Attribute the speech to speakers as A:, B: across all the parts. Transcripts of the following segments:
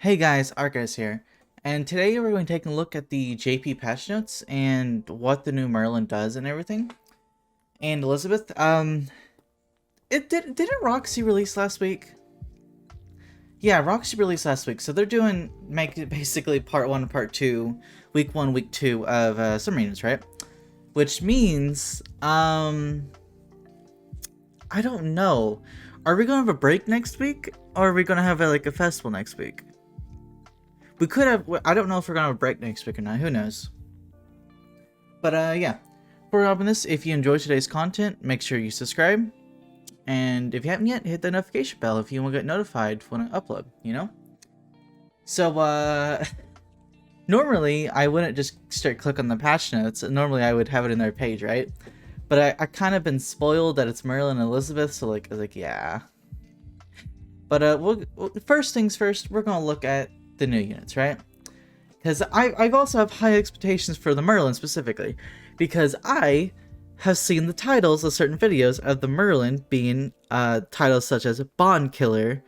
A: Hey guys, ArkhIce here, and today we're going to take a look at the JP patch notes and what the new Merlin does and everything. And Elizabeth, didn't Roxy release last week? Yeah, Roxy released last week, so they're doing basically part 1 and part 2, week 1, week 2 of submarines, right? Which means, I don't know. Are we going to have a break next week, or are we going to have a festival next week? We could have, I don't know if we're going to have a break next week or not, who knows. But yeah, before we open this, if you enjoyed today's content, make sure you subscribe. And if you haven't yet, hit the notification bell if you want to get notified when I upload, you know? So, normally I wouldn't just start click on the patch notes. Normally I would have it in their page, right? But I kind of been spoiled that it's Merlin and Elizabeth, so I was like, yeah. But first things first, we're going to look at the new units, right? Because I've also have high expectations for the Merlin specifically, because I have seen the titles of certain videos of the Merlin being titles such as Bond Killer,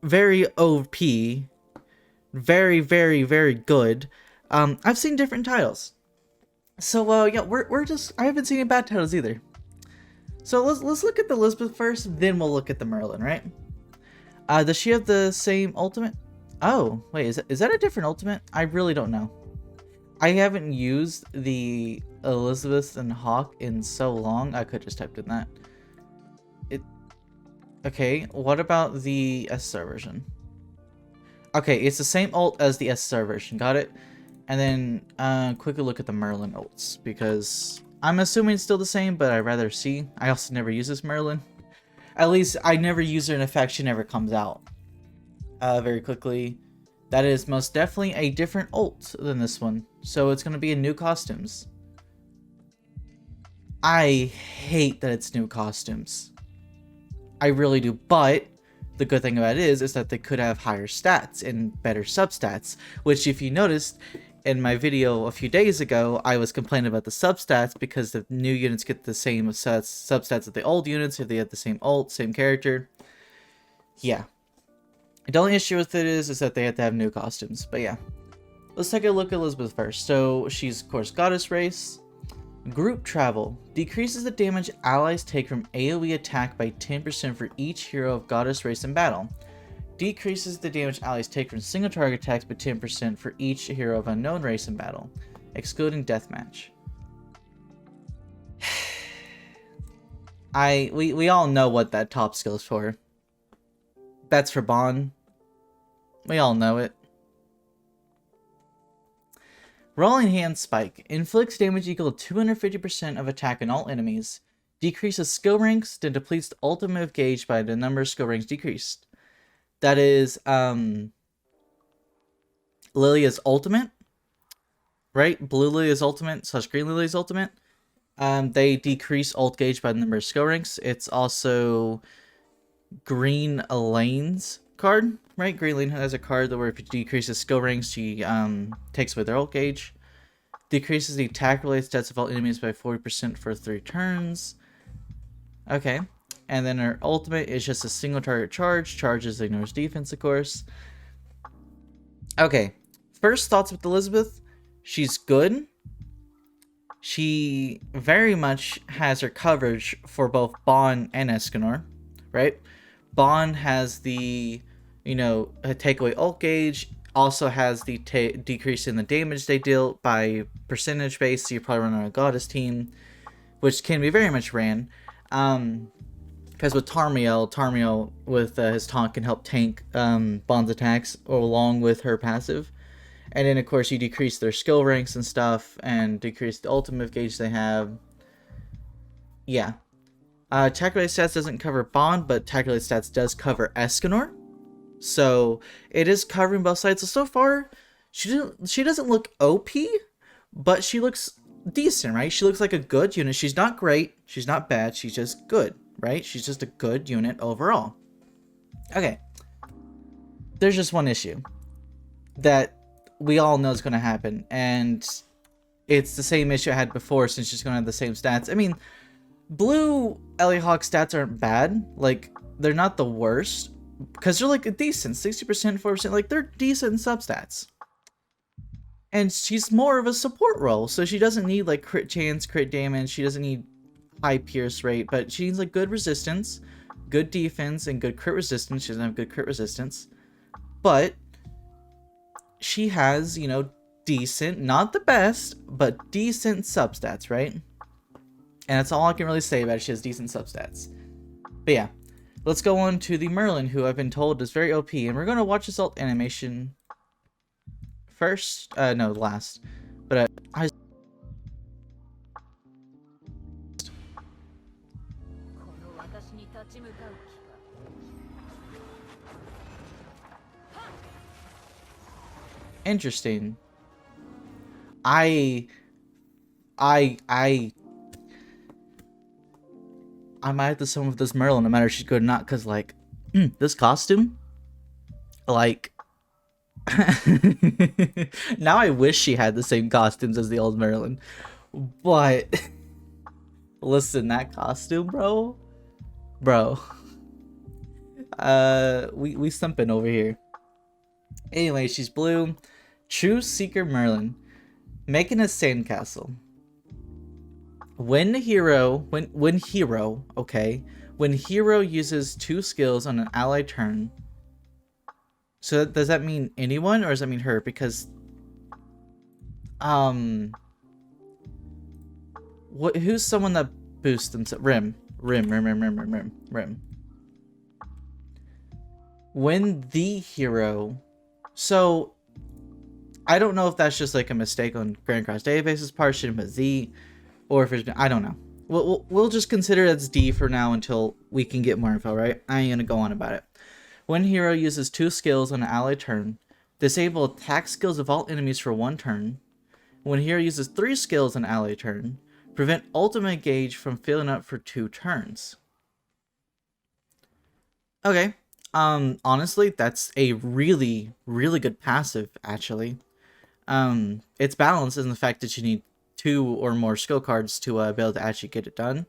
A: very OP, very, very, very good. I've seen different titles. So yeah, we're just, I haven't seen any bad titles either. So let's look at the Elizabeth first, then we'll look at the Merlin, right? Does she have the same ultimate? Oh, wait, is that a different ultimate? I really don't know. I haven't used the Elizabeth and Hawk in so long. I could just typed in that. Okay, what about the SSR version? Okay, it's the same ult as the SSR version. Got it? And then quickly look at the Merlin ults, because I'm assuming it's still the same, but I'd rather see. I also never use this Merlin. At least I never use her in effect. She never comes out. Very quickly. That is most definitely a different ult than this one. So it's going to be in new costumes. I hate that it's new costumes. I really do. But the good thing about it is that they could have higher stats and better substats. Which, if you noticed in my video a few days ago, I was complaining about the substats because the new units get the same substats as the old units if they have the same ult, same character. Yeah. The only issue with it is that they have to have new costumes. But yeah. Let's take a look at Elizabeth first. So she's, of course, Goddess Race. Group Travel. Decreases the damage allies take from AoE attack by 10% for each hero of Goddess Race in battle. Decreases the damage allies take from single target attacks by 10% for each hero of unknown race in battle, excluding deathmatch. We all know what that top skill is for. That's for Bond. We all know it. Rolling Hand Spike. Inflicts damage equal to 250% of attack on all enemies. Decreases skill ranks, then depletes the ultimate gauge by the number of skill ranks decreased. That is Lilia's ultimate. Right? Blue Lilia's ultimate / Green Lilia's ultimate. They decrease ult gauge by the number of skill ranks. It's also Green Elaine's card, right? Green Elaine has a card that where if it decreases skill ranks, she takes away their ult gauge. Decreases the attack related stats of all enemies by 40% for 3 turns. Okay. And then her ultimate is just a single target charge. Charges ignores defense, of course. Okay. First thoughts with Elizabeth. She's good. She very much has her coverage for both Bond and Escanor, right? Bond has the, take away ult gauge. Also has the decrease in the damage they deal by percentage base. So you probably run on a Goddess team, which can be very much ran. Because with Tarmiel with his taunt can help tank Bond's attacks along with her passive. And then, of course, you decrease their skill ranks and stuff, and decrease the ultimate gauge they have. Yeah. Attack-related stats doesn't cover Bond, but attack-related stats does cover Escanor. So, it is covering both sides. So far, she doesn't look OP, but she looks decent, right? She looks like a good unit. She's not great. She's not bad. She's just good, right? She's just a good unit overall. Okay. There's just one issue that we all know is going to happen, and it's the same issue I had before since she's going to have the same stats. I mean, Blue Ellie Hawk stats aren't bad. Like, they're not the worst, because they're like a decent 60%, 4%. Like they're decent substats. And she's more of a support role, so she doesn't need like crit chance, crit damage. She doesn't need high pierce rate, but she needs like good resistance, good defense, and good crit resistance. She doesn't have good crit resistance, but she has, you know, decent, not the best, but decent substats, right? And that's all I can really say about it. She has decent substats. But yeah, let's go on to the Merlin, who I've been told is very OP, and we're going to watch this ult animation first. No, last. But I... Interesting. I might have to summon with this Merlin, no matter if she's good or not, because, like, this costume, like, now I wish she had the same costumes as the old Merlin, but, listen, that costume, bro, we stumping over here. Anyway, she's blue, True Seeker Merlin, making a sandcastle. When hero uses 2 skills on an ally turn. So does that mean anyone or does that mean her? Because who's someone that boosts themselves? Rim. When the hero, so I don't know if that's just like a mistake on Grand Cross Database's part, should have been Z. Or if it's been, I don't know. We'll just consider it's D for now until we can get more info, right? I ain't gonna go on about it. When hero uses 2 skills on an ally turn, disable attack skills of all enemies for 1 turn. When hero uses 3 skills on an ally turn, prevent ultimate gauge from filling up for 2 turns. Okay. Honestly, that's a really, really good passive, actually. Its balance is in the fact that you need 2 or more skill cards to be able to actually get it done,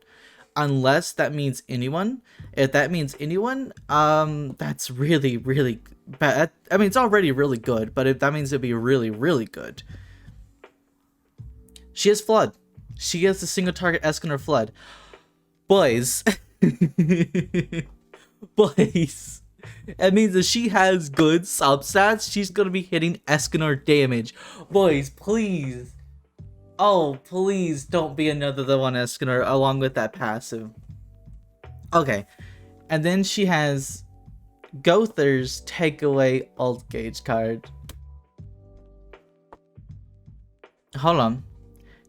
A: unless that means anyone. If that means anyone, that's really, really bad. I mean, it's already really good, but if that means it'd be really, really good. She has Flood. She has the single target Escanor Flood. Boys. Boys. That means that she has good substats. She's gonna be hitting Escanor damage. Boys, please. Oh, please don't be another the one Escanor along with that passive. Okay. And then she has Gother's Takeaway Ult Gauge card. Hold on.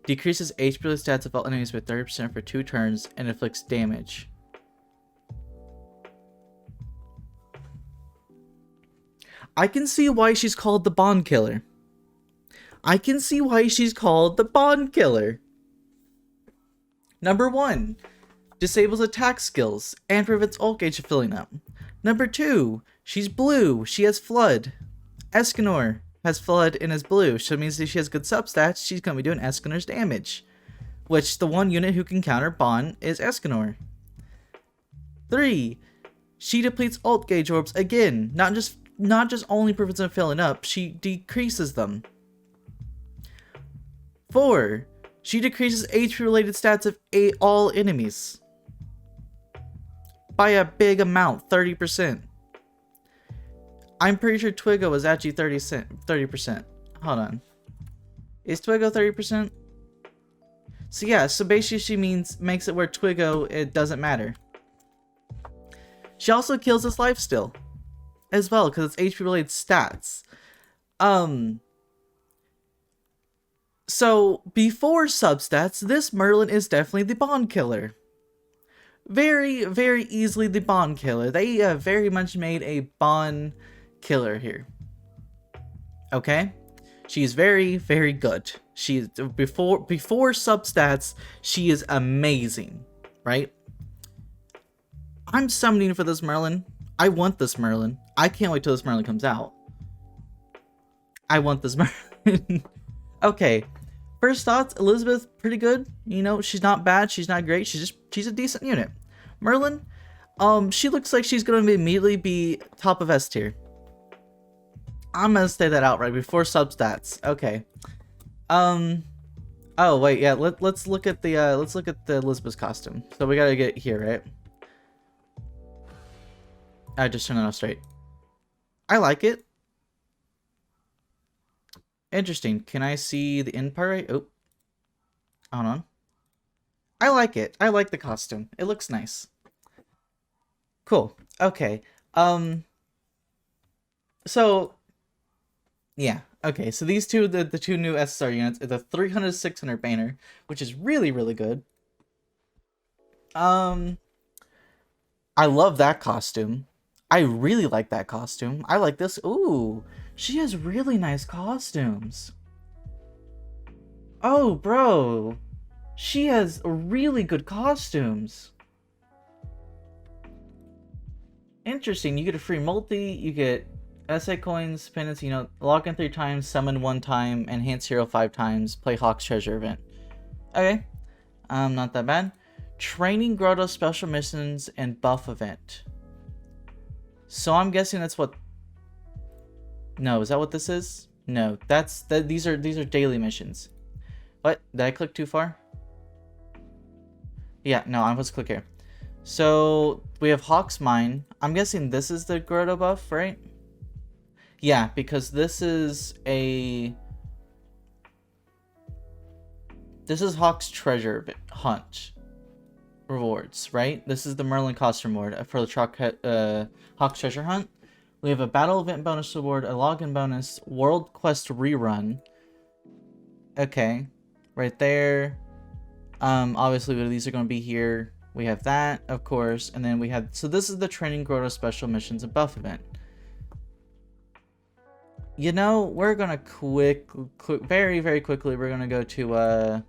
A: Decreases HP stats of all enemies by 30% for 2 turns and inflicts damage. I can see why she's called the Bond Killer. I can see why she's called the Bond Killer. Number 1, disables attack skills and prevents ult gauge filling up. Number 2, she's blue. She has Flood. Escanor has Flood and is blue, so it means that she has good substats. She's going to be doing Escanor's damage, which the one unit who can counter Bond is Escanor. 3, she depletes ult gauge orbs again. Not just only prevents them filling up, she decreases them. 4, she decreases HP related stats of all enemies by a big amount, 30%. I'm pretty sure Twiggo was actually 30%. Hold on. Is Twiggo 30%? So yeah, so basically she makes it where Twiggo, it doesn't matter. She also kills his lifesteal as well, because it's HP related stats. So, before substats, this Merlin is definitely the Bond Killer. Very, very easily the Bond Killer. They have very much made a Bond Killer here. Okay? She's very, very good. She's before substats, she is amazing, right? I'm summoning for this Merlin. I want this Merlin. I can't wait till this Merlin comes out. I want this Merlin. Okay. First thoughts, Elizabeth, pretty good. You know, she's not bad, she's not great, she's a decent unit. Merlin, She looks like she's gonna immediately be top of S tier. I'm gonna say that outright before substats. Okay. Oh wait, yeah. Let's look at the Elizabeth's costume. So we gotta get here, right? I just turned it off straight. I like it. Interesting. Can I see the end part right? Oh. Hold on. I like it. I like the costume. It looks nice. Cool. Okay. So yeah. Okay. So these two, the two new SSR units, the 300-600 banner, which is really really good. I love that costume. I really like that costume. I like this. Ooh, she has really nice costumes. Oh, bro. She has really good costumes. Interesting. You get a free multi, you get SA coins, penance, you know, log in 3 times, summon 1 time, enhance hero 5 times, play Hawk's treasure event. Okay. Not that bad. Training Grotto special missions and buff event. So I'm guessing that's what... No, is that what this is? No, these are daily missions. What? Did I click too far? Yeah, no, I'm supposed to click here. So we have Hawk's Mine. I'm guessing this is the Grotto buff, right? Yeah, because this is Hawk's treasure hunt rewards, right? This is the Merlin costume reward for the Hawk's treasure hunt. We have a battle event bonus reward, a login bonus, world quest rerun. Okay, right there. Obviously these are going to be here. We have that, of course, and then we have, so this is the Training Grotto special missions and buff event. You know, we're gonna very, very quickly, we're gonna go to,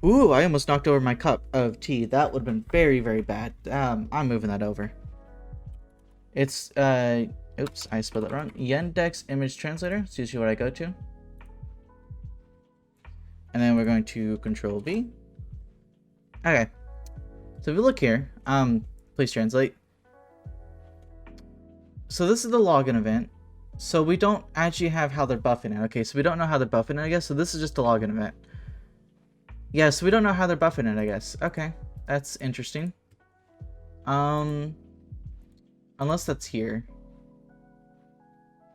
A: ooh, I almost knocked over my cup of tea. That would have been very, very bad. I'm moving that over. It's, oops, I spelled it wrong. Yandex Image Translator. It's usually what I go to. And then we're going to Control V. Okay. So if you look here, please translate. So this is the login event. So we don't actually have how they're buffing it. Okay, so we don't know how they're buffing it, I guess. So this is just a login event. Yeah, so we don't know how they're buffing it, I guess. Okay, that's interesting. Unless that's here.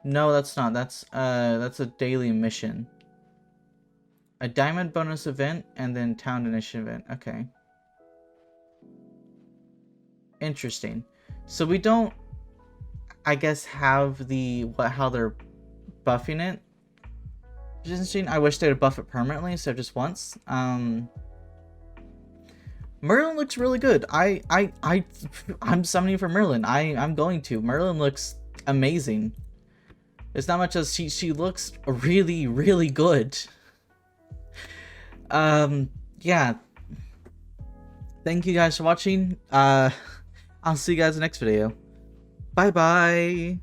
A: No, that's not. That's a daily mission. A diamond bonus event and then town initiative event. Okay. Interesting. So we don't, I guess, have how they're buffing it. Which is interesting. I wish they'd buff it permanently instead of just once. Merlin looks really good. I'm summoning for Merlin. I'm going to. Merlin looks amazing. It's not much as she looks really, really good. Yeah. Thank you guys for watching. I'll see you guys in the next video. Bye bye.